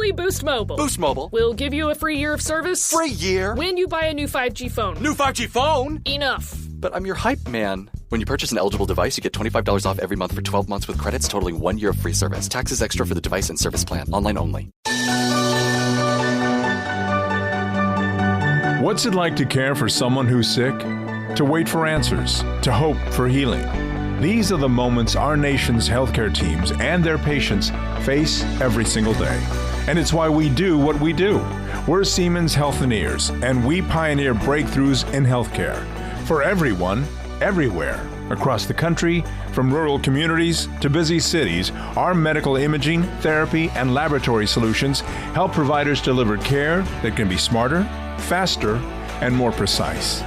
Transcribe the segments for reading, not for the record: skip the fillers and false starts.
Only Boost Mobile. Boost Mobile? We'll give you a free year of service. Free year? When you buy a new 5G phone. New 5G phone? Enough. But I'm your hype man. When you purchase an eligible device, you get $25 off every month for 12 months with credits totaling 1 year of free service. Taxes extra for the device and service plan. Online only. What's it like to care for someone who's sick? To wait for answers, to hope for healing. These are the moments our nation's healthcare teams and their patients face every single day. And it's why we do what we do. We're Siemens Healthineers, and we pioneer breakthroughs in healthcare for everyone, everywhere. Across the country, from rural communities to busy cities, our medical imaging, therapy, and laboratory solutions help providers deliver care that can be smarter, faster, and more precise.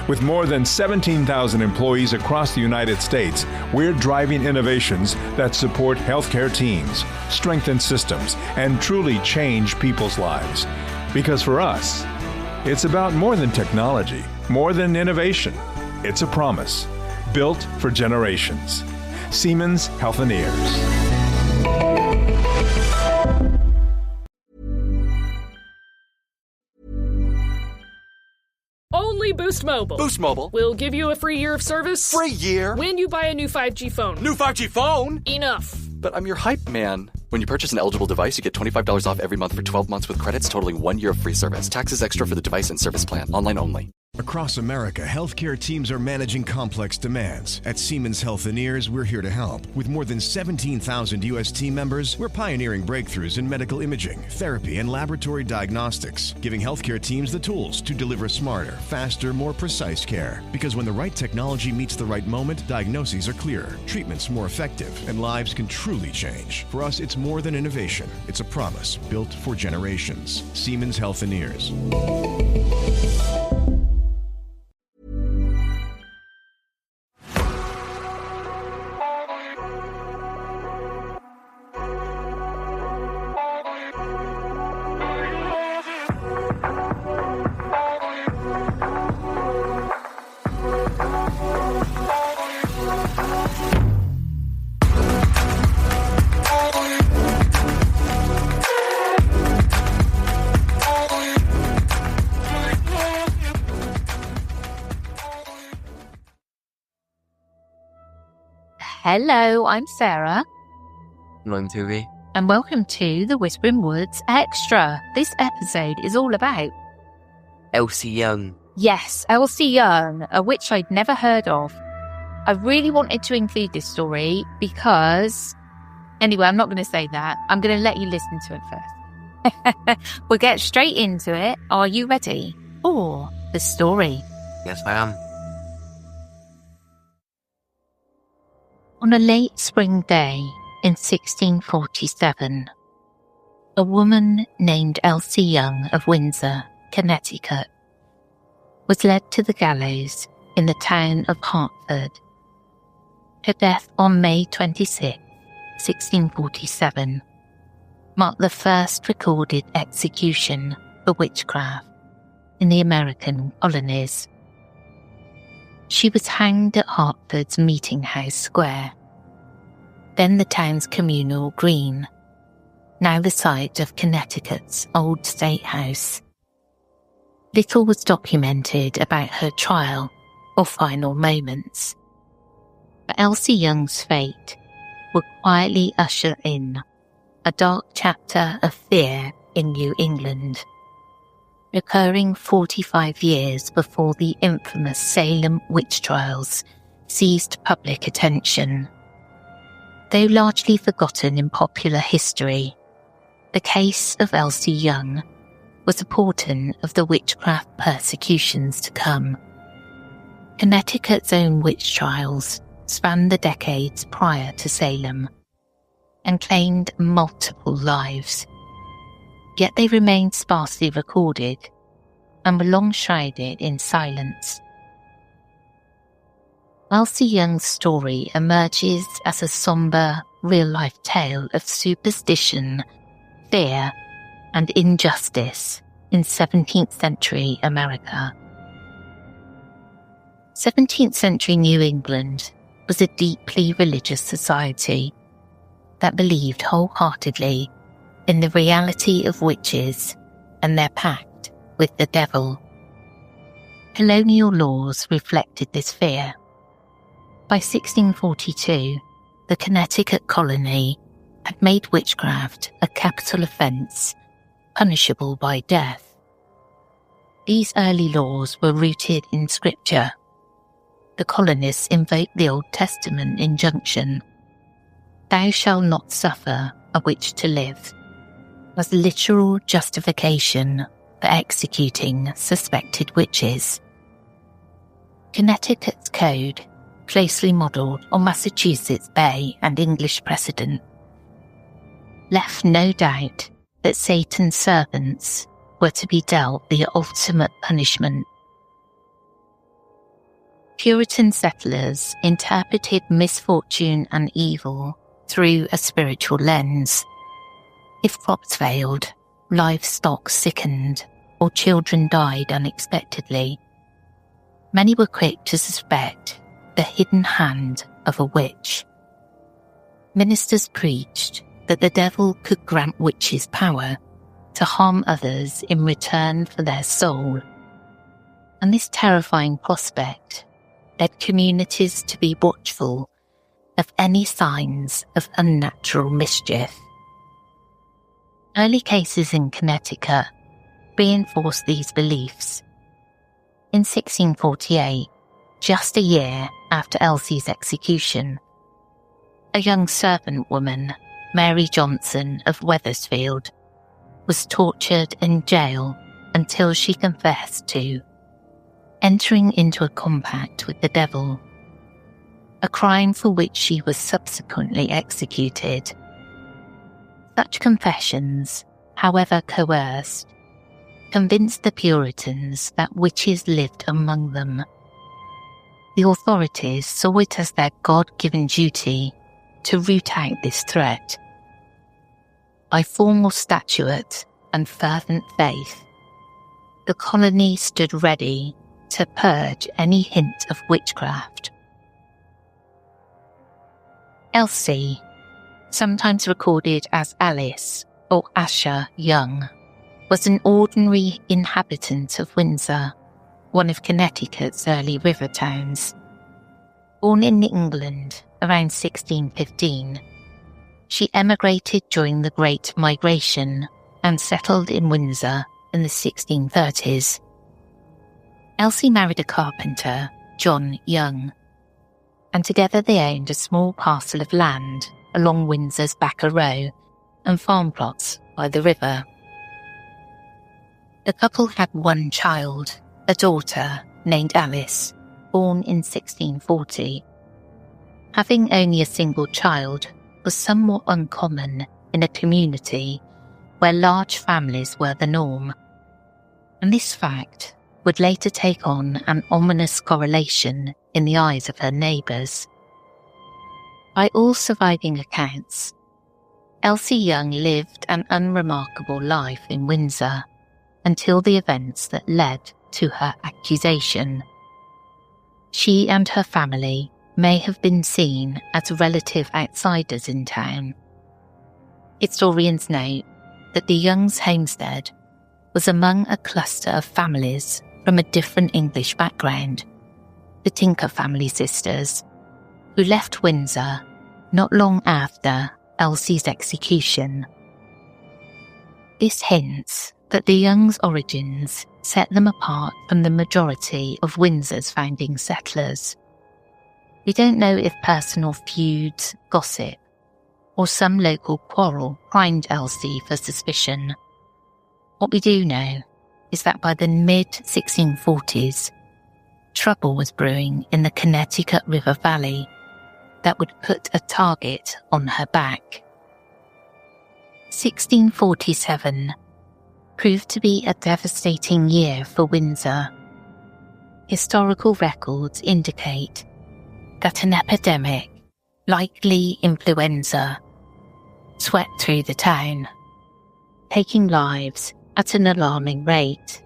With more than 17,000 employees across the United States, we're driving innovations that support healthcare teams, strengthen systems, and truly change people's lives. Because for us, it's about more than technology, more than innovation. It's a promise, built for generations. Siemens Healthineers. Only Boost Mobile. Boost Mobile? We'll give you a free year of service. Free year? When you buy a new 5G phone. New 5G phone? Enough. But I'm your hype man. When you purchase an eligible device, you get $25 off every month for 12 months with credits totaling 1 year of free service. Taxes extra for the device and service plan. Online only. Across America, healthcare teams are managing complex demands. At Siemens Healthineers, we're here to help. With more than 17,000 U.S. team members, we're pioneering breakthroughs in medical imaging, therapy, and laboratory diagnostics, giving healthcare teams the tools to deliver smarter, faster, more precise care. Because when the right technology meets the right moment, diagnoses are clearer, treatments more effective, and lives can truly change. For us, it's more than innovation. It's a promise built for generations. Siemens Healthineers. Hello, I'm Sarah. And I'm Toby. And welcome to the Whispering Woods Extra. This episode is all about Alse Young. Yes, Alse Young, a witch I'd never heard of. I really wanted to include this story because... Anyway, I'm not going to say that. I'm going to let you listen to it first. We'll get straight into it. Are you ready? For the story? Yes, I am. On a late spring day in 1647, a woman named Alse Young of Windsor, Connecticut, was led to the gallows in the town of Hartford. Her death on May 26, 1647, marked the first recorded execution for witchcraft in the American colonies. She was hanged at Hartford's Meeting House Square, then the town's communal green, now the site of Connecticut's old state house. Little was documented about her trial or final moments, but Alse Young's fate would quietly usher in a dark chapter of fear in New England, occurring 45 years before the infamous Salem witch trials seized public attention. Though largely forgotten in popular history, the case of Alse Young was a portent of the witchcraft persecutions to come. Connecticut's own witch trials spanned the decades prior to Salem and claimed multiple lives. Yet they remained sparsely recorded and were long shrouded in silence. Alse Young's story emerges as a somber, real-life tale of superstition, fear, and injustice in 17th century America. 17th century New England was a deeply religious society that believed wholeheartedly in the reality of witches and their pact with the devil. Colonial laws reflected this fear. By 1642, the Connecticut colony had made witchcraft a capital offence, punishable by death. These early laws were rooted in scripture. The colonists invoked the Old Testament injunction, "Thou shalt not suffer a witch to live," as literal justification for executing suspected witches. Connecticut's code, closely modelled on Massachusetts Bay and English precedent, left no doubt that Satan's servants were to be dealt the ultimate punishment. Puritan settlers interpreted misfortune and evil through a spiritual lens. If crops failed, livestock sickened, or children died unexpectedly, many were quick to suspect the hidden hand of a witch. Ministers preached that the devil could grant witches power to harm others in return for their soul, and this terrifying prospect led communities to be watchful of any signs of unnatural mischief. Early cases in Connecticut reinforced these beliefs. In 1648, just a year after Alse's execution, a young servant woman, Mary Johnson of Wethersfield, was tortured in jail until she confessed to entering into a compact with the devil, a crime for which she was subsequently executed. Such confessions, however coerced, convinced the Puritans that witches lived among them. The authorities saw it as their God-given duty to root out this threat. By formal statute and fervent faith, the colony stood ready to purge any hint of witchcraft. Alse, sometimes recorded as Alice or Asher Young, was an ordinary inhabitant of Windsor, one of Connecticut's early river towns. Born in England around 1615, she emigrated during the Great Migration and settled in Windsor in the 1630s. Alse married a carpenter, John Young, and together they owned a small parcel of land along Windsor's Backer Row and farm plots by the river. The couple had one child, a daughter named Alice, born in 1640. Having only a single child was somewhat uncommon in a community where large families were the norm, and this fact would later take on an ominous correlation in the eyes of her neighbours. By all surviving accounts, Alse Young lived an unremarkable life in Windsor until the events that led to her accusation. She and her family may have been seen as relative outsiders in town. Historians note that the Youngs' homestead was among a cluster of families from a different English background, the Tinker family sisters, who left Windsor not long after Alse's execution. This hints that the Youngs' origins set them apart from the majority of Windsor's founding settlers. We don't know if personal feuds, gossip, or some local quarrel primed Alse for suspicion. What we do know is that by the mid-1640s, trouble was brewing in the Connecticut River Valley that would put a target on her back. 1647 proved to be a devastating year for Windsor. Historical records indicate that an epidemic, likely influenza, swept through the town, taking lives at an alarming rate.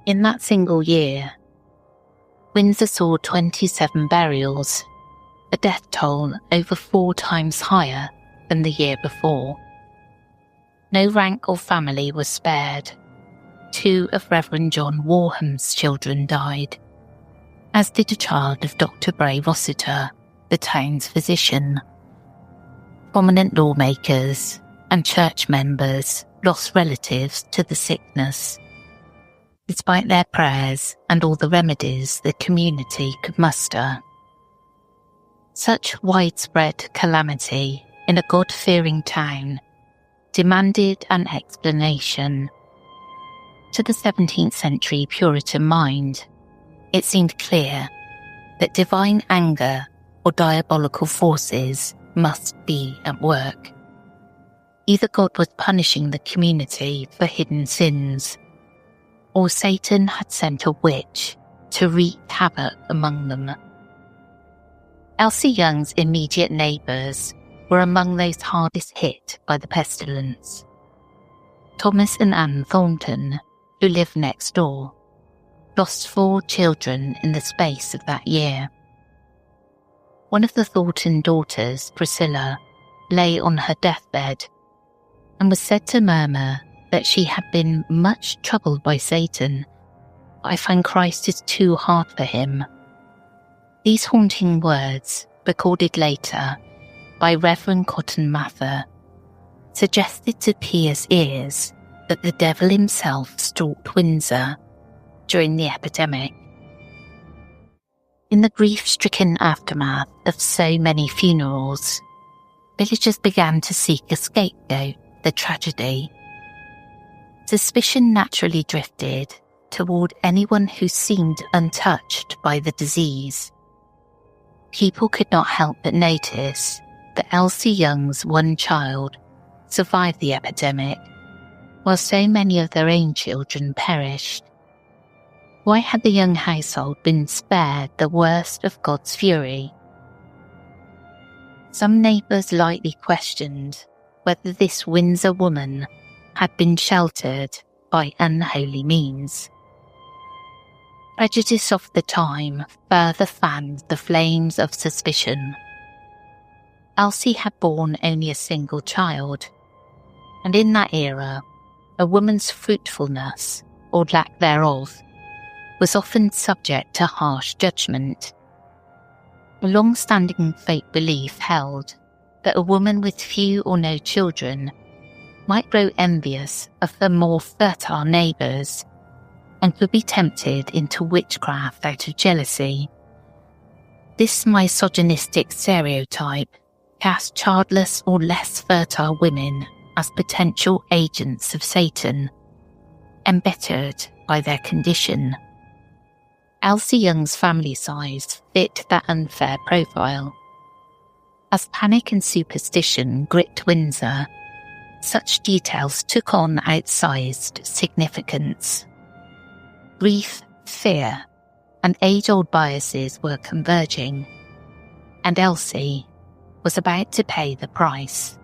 In that single year, Windsor saw 27 burials, a death toll over 4 times higher than the year before. No rank or family was spared. 2 of Reverend John Warham's children died, as did a child of Dr. Bray Rossiter, the town's physician. Prominent lawmakers and church members lost relatives to the sickness, despite their prayers and all the remedies the community could muster. Such widespread calamity in a God-fearing town demanded an explanation. To the 17th century Puritan mind, it seemed clear that divine anger or diabolical forces must be at work. Either God was punishing the community for hidden sins, or Satan had sent a witch to wreak havoc among them. Elsie Young's immediate neighbours were among those hardest hit by the pestilence. Thomas and Anne Thornton, who lived next door, lost 4 children in the space of that year. One of the Thornton daughters, Priscilla, lay on her deathbed and was said to murmur that she had been much troubled by Satan. I find Christ is too hard for him. These haunting words, recorded later by Reverend Cotton Mather, suggested to Pia's ears that the devil himself stalked Windsor during the epidemic. In the grief-stricken aftermath of so many funerals, villagers began to seek a scapegoat for the tragedy. Suspicion naturally drifted toward anyone who seemed untouched by the disease. People could not help but notice that Elsie Young's one child survived the epidemic, while so many of their own children perished. Why had the Young household been spared the worst of God's fury? Some neighbours lightly questioned whether this Windsor woman had been sheltered by unholy means. Prejudice of the time further fanned the flames of suspicion. Elsie had borne only a single child, and in that era, a woman's fruitfulness, or lack thereof, was often subject to harsh judgment. A long-standing folk belief held that a woman with few or no children might grow envious of her more fertile neighbours and could be tempted into witchcraft out of jealousy. This misogynistic stereotype cast childless or less fertile women as potential agents of Satan, embittered by their condition. Elsie Young's family size fit that unfair profile. As panic and superstition gripped Windsor, such details took on outsized significance. Grief, fear, and age-old biases were converging, and Elsie was about to pay the price.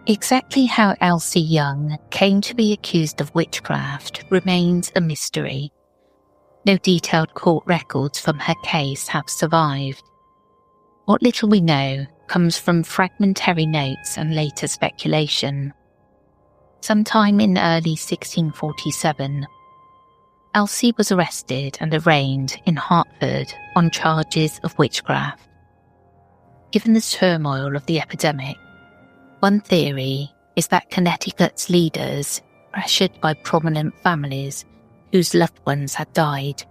Exactly how Elsie Young came to be accused of witchcraft remains a mystery. No detailed court records from her case have survived. What little we know comes from fragmentary notes and later speculation. Sometime in early 1647, Elsie was arrested and arraigned in Hertford on charges of witchcraft. Given the turmoil of the epidemic, one theory is that Connecticut's leaders, pressured by prominent families whose loved ones had died,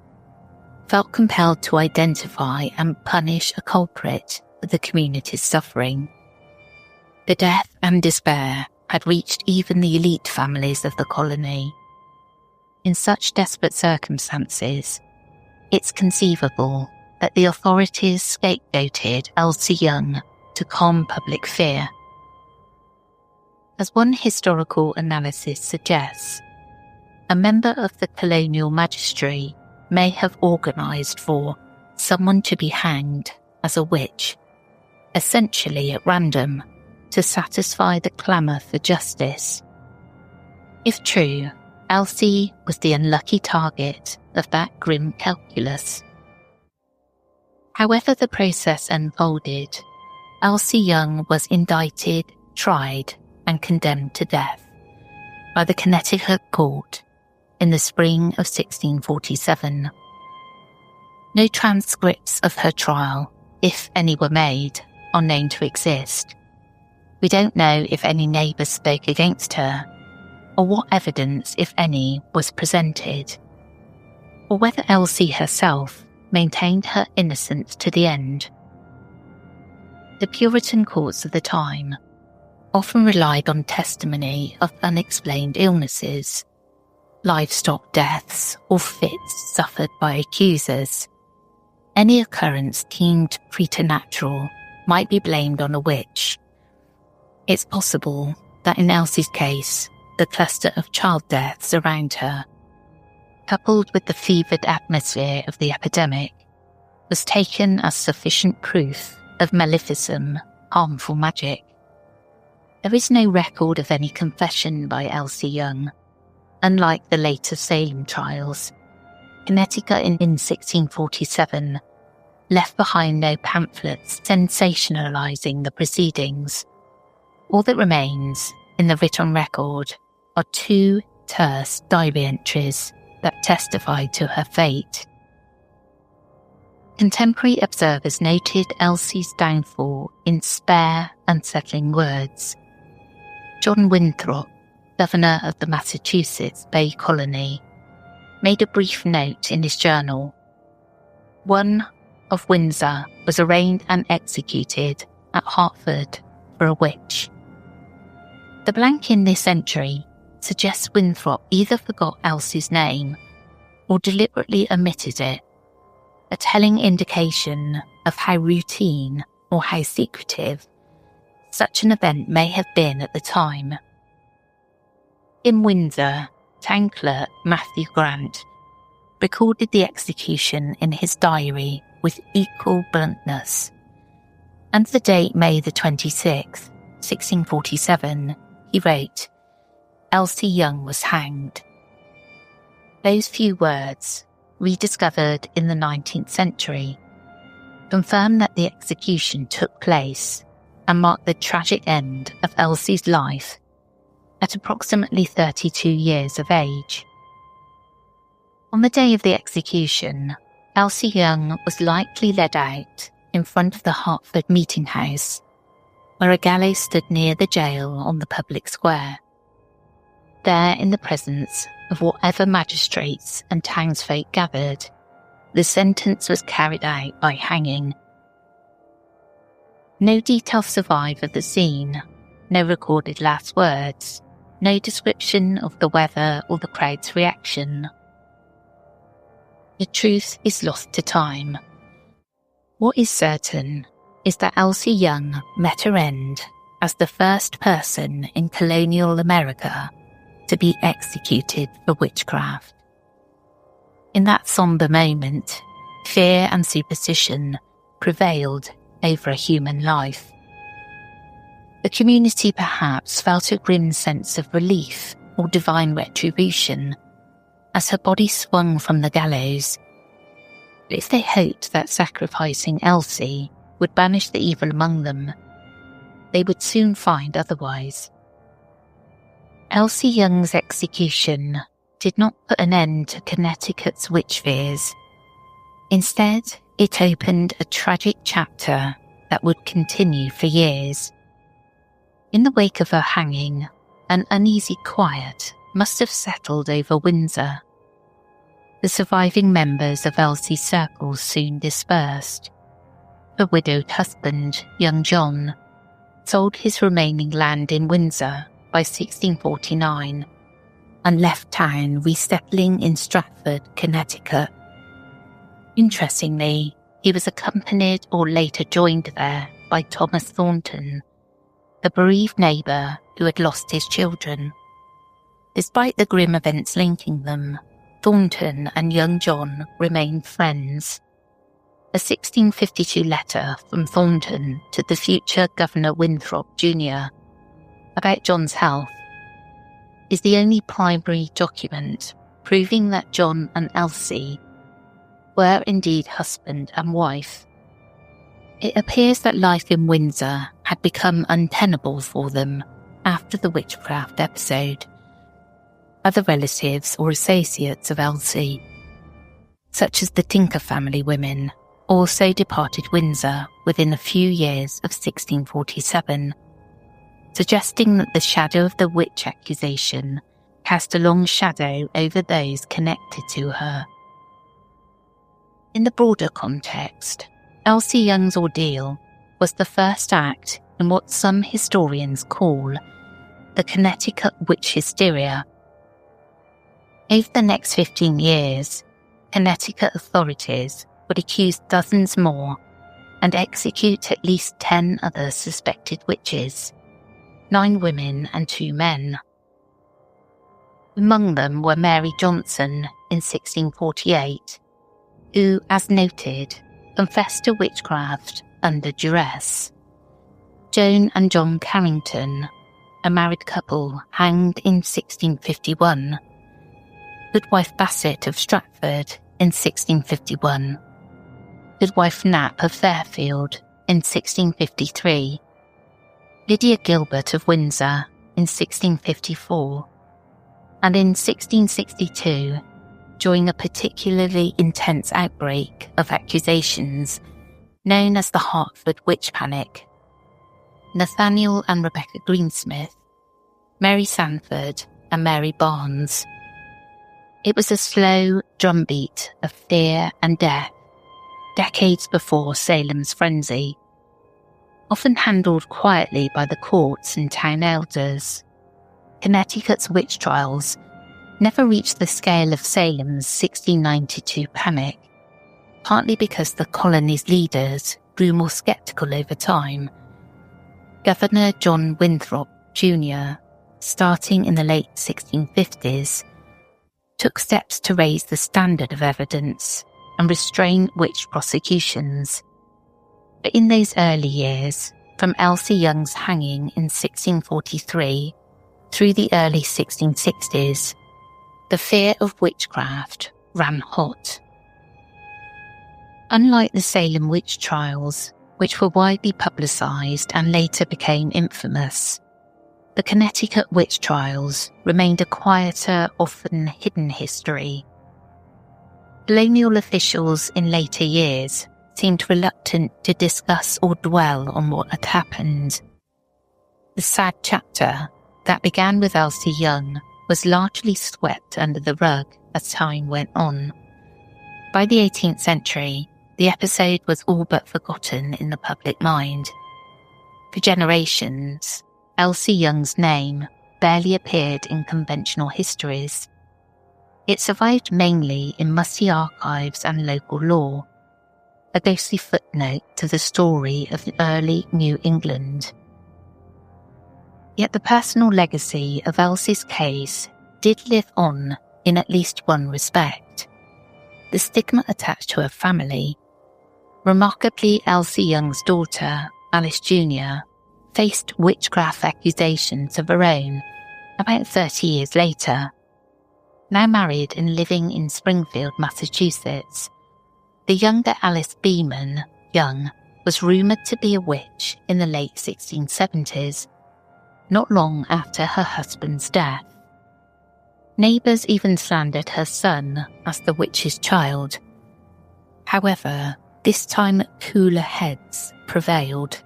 felt compelled to identify and punish a culprit for the community's suffering. The death and despair had reached even the elite families of the colony. In such desperate circumstances, it's conceivable that the authorities scapegoated Elsie Young to calm public fear. As one historical analysis suggests, a member of the colonial magistracy may have organised for someone to be hanged as a witch, essentially at random, to satisfy the clamour for justice. If true, Elsie was the unlucky target of that grim calculus. However the process unfolded, Elsie Young was indicted, tried, and condemned to death by the Connecticut court in the spring of 1647. No transcripts of her trial, if any were made, are known to exist. We don't know if any neighbours spoke against her, or what evidence, if any, was presented, or whether Alse herself maintained her innocence to the end. The Puritan courts of the time often relied on testimony of unexplained illnesses, livestock deaths, or fits suffered by accusers. Any occurrence deemed preternatural might be blamed on a witch. It's possible that in Alse's case, the cluster of child deaths around her, coupled with the fevered atmosphere of the epidemic, was taken as sufficient proof of maleficum, harmful magic. There is no record of any confession by Alse Young. Unlike the later Salem trials, Connecticut in 1647 left behind no pamphlets sensationalizing the proceedings. All that remains in the written record are 2 terse diary entries that testify to her fate. Contemporary observers noted Alse's downfall in spare, unsettling words. John Winthrop, governor of the Massachusetts Bay Colony, made a brief note in his journal. One of Windsor was arraigned and executed at Hartford for a witch. The blank in this entry suggests Winthrop either forgot Alse's name or deliberately omitted it, a telling indication of how routine or how secretive such an event may have been at the time. In Windsor, town clerk Matthew Grant recorded the execution in his diary with equal bluntness. And the date May the 26th, 1647, he wrote, "Alse Young was hanged." Those few words, rediscovered in the 19th century, confirm that the execution took place and marked the tragic end of Alse's life at approximately 32 years of age. On the day of the execution, Alse Young was likely led out in front of the Hartford meeting house, where a gallows stood near the jail on the public square. There, in the presence of whatever magistrates and townsfolk gathered, the sentence was carried out by hanging. No details survive of the scene, no recorded last words, no description of the weather or the crowd's reaction. The truth is lost to time. What is certain is that Alse Young met her end as the first person in colonial America to be executed for witchcraft. In that somber moment, fear and superstition prevailed over a human life. The community perhaps felt a grim sense of relief or divine retribution as her body swung from the gallows. But if they hoped that sacrificing Alse would banish the evil among them, they would soon find otherwise. Alse Young's execution did not put an end to Connecticut's witch fears. Instead, it opened a tragic chapter that would continue for years. In the wake of her hanging, an uneasy quiet must have settled over Windsor. The surviving members of Alse's circle soon dispersed. Her widowed husband, young John, sold his remaining land in Windsor by 1649 and left town, resettling in Stratford, Connecticut. Interestingly, he was accompanied or later joined there by Thomas Thornton, the bereaved neighbour who had lost his children. Despite the grim events linking them, Thornton and young John remained friends. A 1652 letter from Thornton to the future Governor Winthrop Jr. about John's health is the only primary document proving that John and Alse were indeed husband and wife. It appears that life in Windsor had become untenable for them after the witchcraft episode. Other relatives or associates of Alse, such as the Tinker family women, also departed Windsor within a few years of 1647, suggesting that the shadow of the witch accusation cast a long shadow over those connected to her. In the broader context, Alse Young's ordeal was the first act in what some historians call the Connecticut witch hysteria. Over the next 15 years, Connecticut authorities would accuse dozens more and execute at least 10 other suspected witches, 9 women and 2 men. Among them were Mary Johnson in 1648, who, as noted, confessed to witchcraft under duress. Joan and John Carrington, a married couple hanged in 1651. Goodwife Bassett of Stratford in 1651. Goodwife Knapp of Fairfield in 1653. Lydia Gilbert of Windsor in 1654. And in 1662, during a particularly intense outbreak of accusations known as the Hartford Witch Panic, Nathaniel and Rebecca Greensmith, Mary Sanford and Mary Barnes. It was a slow drumbeat of fear and death, decades before Salem's frenzy, often handled quietly by the courts and town elders. Connecticut's witch trials never reached the scale of Salem's 1692 panic, partly because the colony's leaders grew more sceptical over time. Governor John Winthrop, Jr., starting in the late 1650s, took steps to raise the standard of evidence and restrain witch prosecutions. But in those early years, from Alse Young's hanging in 1643 through the early 1660s, the fear of witchcraft ran hot. Unlike the Salem witch trials, which were widely publicised and later became infamous, the Connecticut witch trials remained a quieter, often hidden history. Colonial officials in later years seemed reluctant to discuss or dwell on what had happened. The sad chapter that began with Alse Young was largely swept under the rug as time went on. By the 18th century, the episode was all but forgotten in the public mind. For generations, Alse Young's name barely appeared in conventional histories. It survived mainly in musty archives and local lore, a ghostly footnote to the story of early New England. Yet the personal legacy of Alse's case did live on in at least one respect: the stigma attached to her family. Remarkably, Alse Young's daughter, Alice Jr., faced witchcraft accusations of her own about 30 years later. Now married and living in Springfield, Massachusetts, the younger Alice Beeman Young was rumoured to be a witch in the late 1670s, not long after her husband's death. Neighbours even slandered her son as the witch's child. However, this time cooler heads prevailed.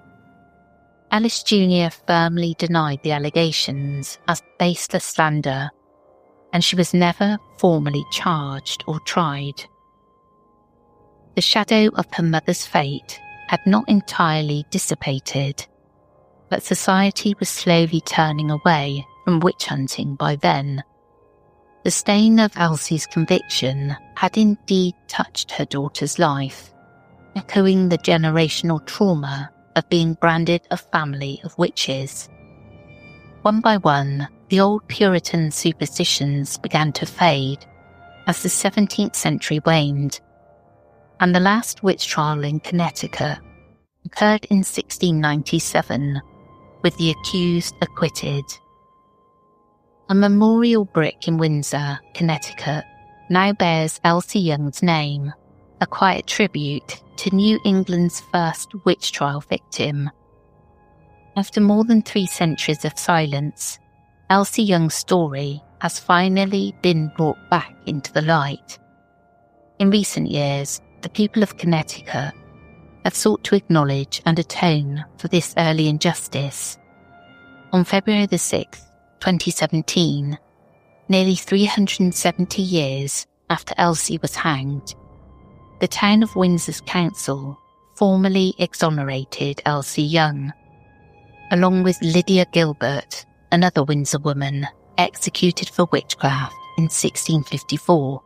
Alice Jr. firmly denied the allegations as baseless slander, and she was never formally charged or tried. The shadow of her mother's fate had not entirely dissipated, but society was slowly turning away from witch hunting by then. The stain of Alse's conviction had indeed touched her daughter's life, echoing the generational trauma of being branded a family of witches. One by one, the old Puritan superstitions began to fade as the 17th century waned, and the last witch trial in Connecticut occurred in 1697, with the accused acquitted. A memorial brick in Windsor, Connecticut, now bears Alse Young's name, a quiet tribute to New England's first witch trial victim. After more than 3 centuries of silence, Alse Young's story has finally been brought back into the light. In recent years, the people of Connecticut have sought to acknowledge and atone for this early injustice. On February the 6th, 2017, nearly 370 years after Alse was hanged, the town of Windsor's council formally exonerated Alse Young, along with Lydia Gilbert, another Windsor woman executed for witchcraft in 1654.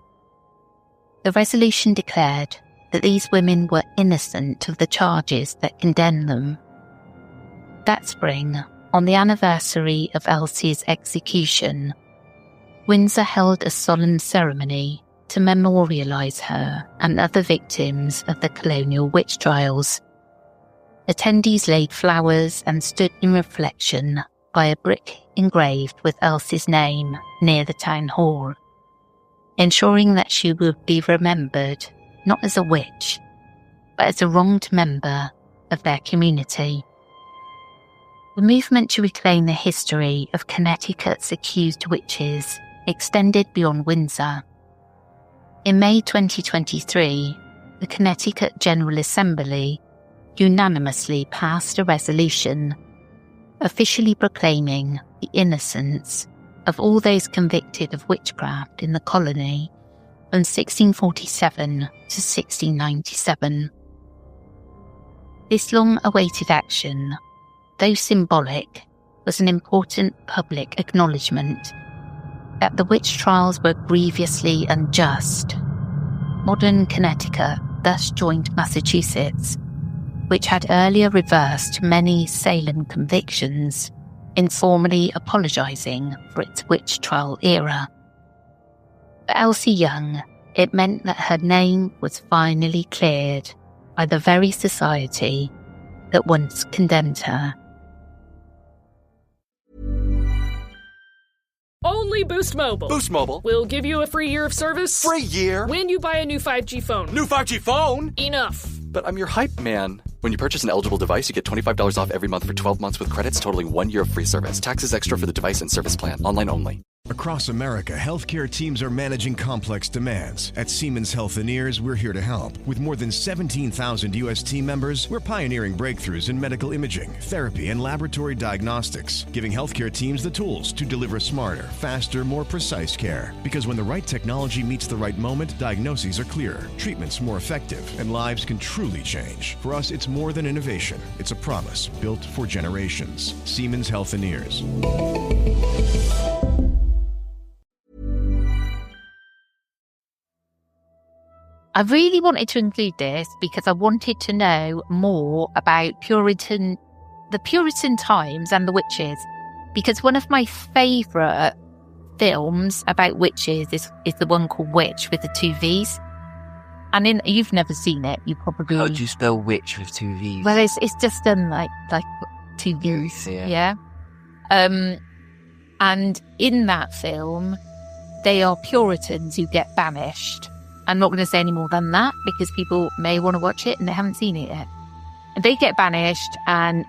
The resolution declared that these women were innocent of the charges that condemned them. That spring, on the anniversary of Alse's execution, Windsor held a solemn ceremony to memorialise her and other victims of the colonial witch trials. Attendees laid flowers and stood in reflection by a brick engraved with Alse's name near the town hall, ensuring that she would be remembered not as a witch, but as a wronged member of their community. The movement to reclaim the history of Connecticut's accused witches extended beyond Windsor. In May 2023, the Connecticut General Assembly unanimously passed a resolution officially proclaiming the innocence of all those convicted of witchcraft in the colony from 1647 to 1697. This long-awaited action, though symbolic, was an important public acknowledgement that the witch trials were grievously unjust. Modern Connecticut thus joined Massachusetts, which had earlier reversed many Salem convictions, in formally apologising for its witch trial era. For Alse Young, it meant that her name was finally cleared by the very society that once condemned her. Only Boost Mobile. Boost Mobile. We'll give you a free year of service. Free year? When you buy a new 5G phone. New 5G phone? Enough. But I'm your hype man. When you purchase an eligible device, you get $25 off every month for 12 months with credits totaling 1 year of free service. Taxes extra for the device and service plan. Online only. Across America, healthcare teams are managing complex demands. At Siemens Health and Ears, we're here to help. With more than 17,000 U.S. team members, we're pioneering breakthroughs in medical imaging, therapy, and laboratory diagnostics, giving healthcare teams the tools to deliver smarter, faster, more precise care. Because when the right technology meets the right moment, diagnoses are clearer, treatments more effective, and lives can truly change. For us, it's more than innovation. It's a promise built for generations. Siemens Health and Ears. I really wanted to include this because I wanted to know more about the Puritan times and the witches. Because one of my favourite films about witches is the one called Witch with the 2 V's. And you've never seen it, you probably... How do you spell witch with 2 V's? Well, it's just done like 2 V's. Yeah. And in that film, they are Puritans who get banished. I'm not going to say any more than that because people may want to watch it and they haven't seen it yet. And they get banished and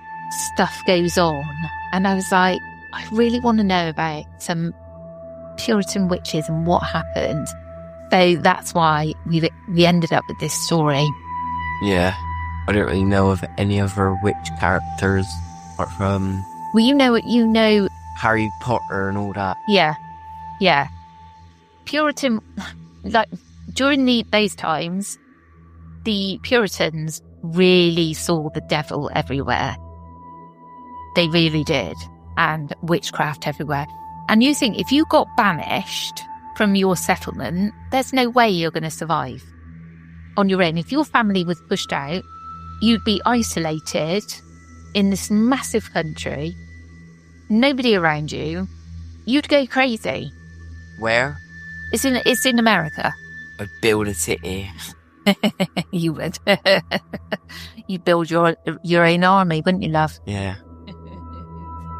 stuff goes on. And I was like, I really want to know about some Puritan witches and what happened. So that's why we ended up with this story. Yeah. I don't really know of any other witch characters apart from... Well, you know... Harry Potter and all that. Yeah. Puritan... During those times, the Puritans really saw the devil everywhere. They really did. And witchcraft everywhere. And you think if you got banished from your settlement, there's no way you're going to survive on your own. If your family was pushed out, you'd be isolated in this massive country, nobody around you. You'd go crazy. Where? It's in America. I'd build a city. You would. You'd build your own army, wouldn't you, love? Yeah.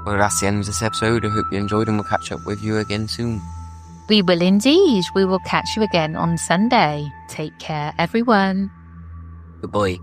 Well, that's the end of this episode. I hope you enjoyed and we'll catch up with you again soon. We will indeed. We will catch you again on Sunday. Take care, everyone. Goodbye.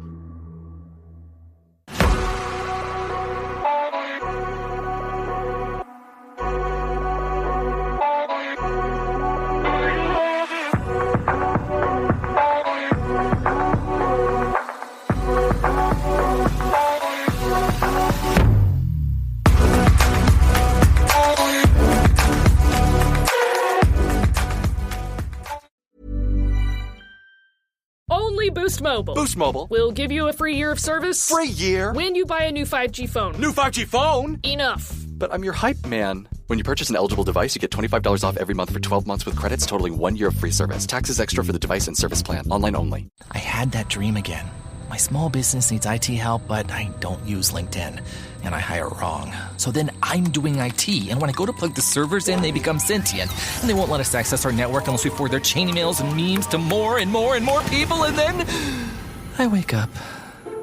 Boost Mobile. Boost Mobile. We'll give you a free year of service. Free year? When you buy a new 5G phone. New 5G phone? Enough. But I'm your hype man. When you purchase an eligible device, you get $25 off every month for 12 months with credits totaling 1 year of free service. Taxes extra for the device and service plan. Online only. I had that dream again. My small business needs IT help, but I don't use LinkedIn. And I hire wrong. So then I'm doing IT, and when I go to plug the servers in, they become sentient. And they won't let us access our network unless we forward their chain emails and memes to more and more and more people, and then I wake up.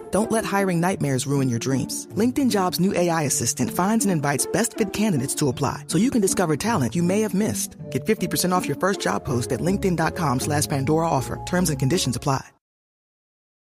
Don't let hiring nightmares ruin your dreams. LinkedIn Jobs' new AI assistant finds and invites best-fit candidates to apply, so you can discover talent you may have missed. Get 50% off your first job post at linkedin.com/Pandora offer. Terms and conditions apply.